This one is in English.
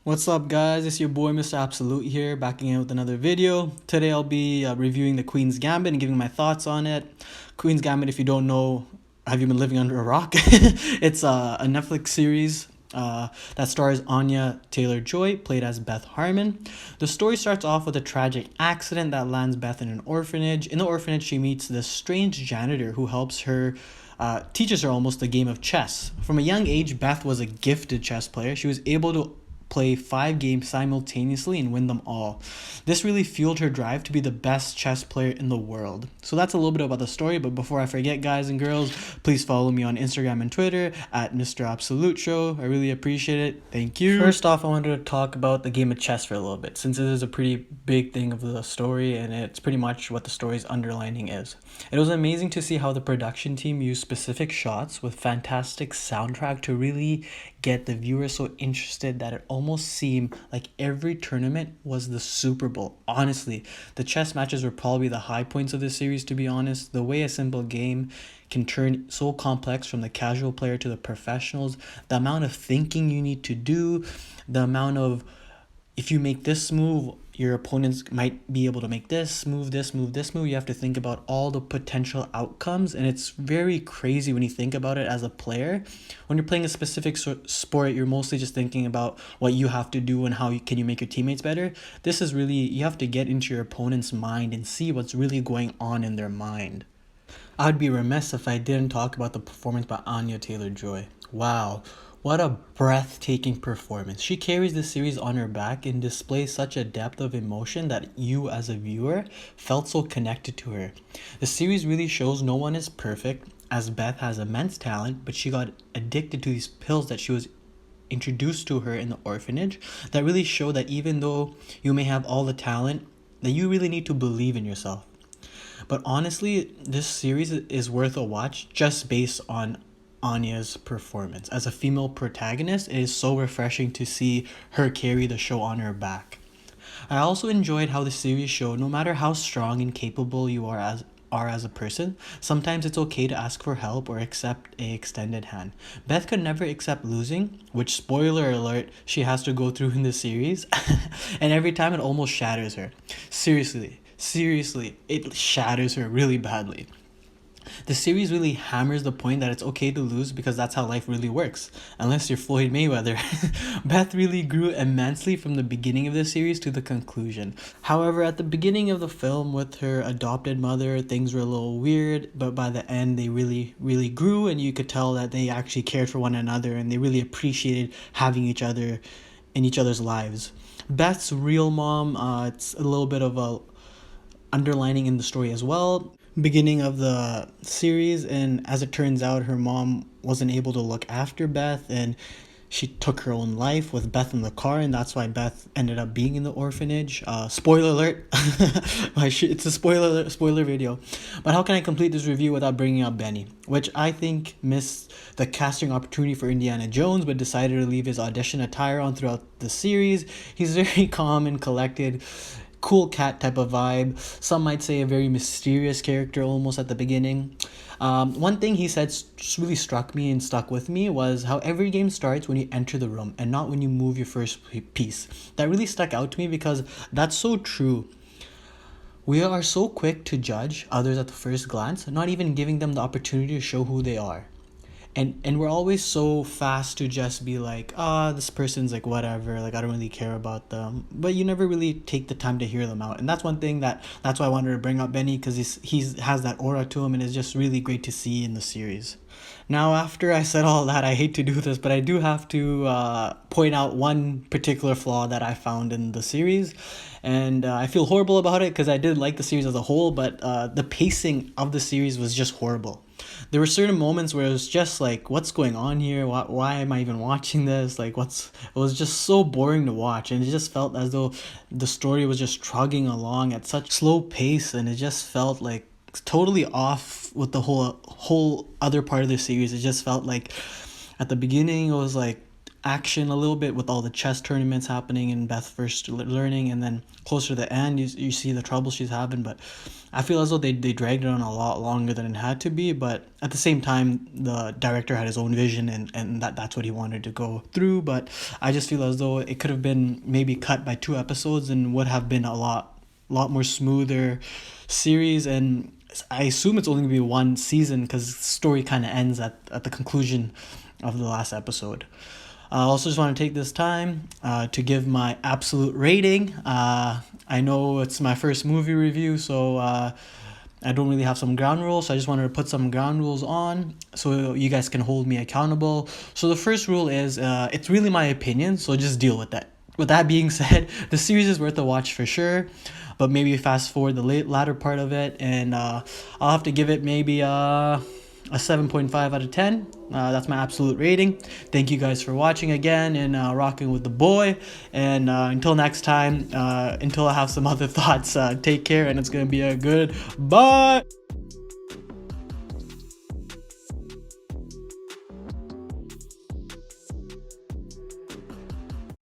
What's up, guys? It's your boy Mr. Absolute here, backing in with another video. Today I'll be reviewing the Queen's Gambit and giving my thoughts on it. Queen's Gambit, if you don't know, have you been living under a rock? It's a Netflix series that stars Anya Taylor-Joy, played as Beth Harmon. The story starts off with a tragic accident that lands Beth in an orphanage. In the orphanage, she meets this strange janitor who helps her teaches her almost the game of chess. From a young age, Beth was a gifted chess player. She was able to play 5 games simultaneously and win them all. This really fueled her drive to be the best chess player in the world. So that's a little bit about the story, but before I forget, guys and girls, please follow me on Instagram and Twitter at Mr. Absolute Show. I really appreciate it. Thank you. First off, I wanted to talk about the game of chess for a little bit, since it is a pretty big thing of the story and it's pretty much what the story's underlining is. It was amazing to see how the production team used specific shots with fantastic soundtrack to really get the viewer so interested that it almost seemed like every tournament was the Super Bowl. Honestly, the chess matches were probably the high points of this series, to be honest. The way a simple game can turn so complex from the casual player to the professionals, the amount of thinking you need to do, the amount of if you make this move, your opponents might be able to make this move, this move, this move. You have to think about all the potential outcomes, and it's very crazy when you think about it as a player. When you're playing a specific sport, you're mostly just thinking about what you have to do and how can you make your teammates better. This is really, you have to get into your opponent's mind and see what's really going on in their mind. I'd be remiss if I didn't talk about the performance by Anya Taylor-Joy. Wow, what a breathtaking performance. She carries the series on her back and displays such a depth of emotion that you as a viewer felt so connected to her. The series really shows no one is perfect, as Beth has immense talent, but she got addicted to these pills that she was introduced to her in the orphanage that really show that even though you may have all the talent, that you really need to believe in yourself. But honestly, this series is worth a watch just based on Anya's performance. As a female protagonist, it is so refreshing to see her carry the show on her back. I also enjoyed how the series showed no matter how strong and capable you are as a person, sometimes it's okay to ask for help or accept a extended hand. Beth could never accept losing, which, spoiler alert, she has to go through in the series, and every time it almost shatters her. Seriously, it shatters her really badly. The series really hammers the point that it's okay to lose because that's how life really works, unless you're Floyd Mayweather. Beth really grew immensely from the beginning of the series to the conclusion. However, at the beginning of the film with her adopted mother, things were a little weird, but by the end they really grew, and you could tell that they actually cared for one another and they really appreciated having each other in each other's lives. Beth's real mom, it's a little bit of a underlining in the story as well. Beginning of the series, and as it turns out, her mom wasn't able to look after Beth and she took her own life with Beth in the car, and that's why Beth ended up being in the orphanage. Spoiler alert. It's a spoiler video. But how can I complete this review without bringing up Benny, which I think missed the casting opportunity for Indiana Jones but decided to leave his audition attire on throughout the series. He's very calm and collected, cool cat type of vibe. Some might say a very mysterious character almost at the beginning. One thing he said really struck me and stuck with me was how every game starts when you enter the room and not when you move your first piece. That really stuck out to me because that's so true. We are so quick to judge others at the first glance, not even giving them the opportunity to show who they are. And we're always so fast to just be like, this person's like whatever, like I don't really care about them, but you never really take the time to hear them out. And that's one thing that's why I wanted to bring up Benny, because he's has that aura to him and it's just really great to see in the series. Now, after I said all that, I hate to do this, but I do have to point out one particular flaw that I found in the series. And I feel horrible about it because I did like the series as a whole, but the pacing of the series was just horrible. There were certain moments where it was just like, what's going on here? Why am I even watching this? Like, it was just so boring to watch. And it just felt as though the story was just trudging along at such slow pace. And it just felt like totally off with the whole other part of the series. It just felt like at the beginning, it was like action a little bit with all the chess tournaments happening and Beth first learning, and then closer to the end you see the trouble she's having. But I feel as though they dragged it on a lot longer than it had to be, but at the same time the director had his own vision, and that's what he wanted to go through. But I just feel as though it could have been maybe cut by 2 episodes and would have been a lot more smoother series. And I assume it's only gonna be 1 season because the story kind of ends at the conclusion of the last episode. I also just want to take this time to give my absolute rating. I know it's my first movie review, so I don't really have some ground rules, so I just wanted to put some ground rules on so you guys can hold me accountable. So the first rule is it's really my opinion, so just deal with that. With that being said, the series is worth a watch for sure, but maybe fast forward the latter part of it, and I'll have to give it maybe a 7.5 out of 10. That's my absolute rating. Thank you guys for watching again and rocking with the boy. And until next time, until I have some other thoughts, take care, and it's gonna be a good bye.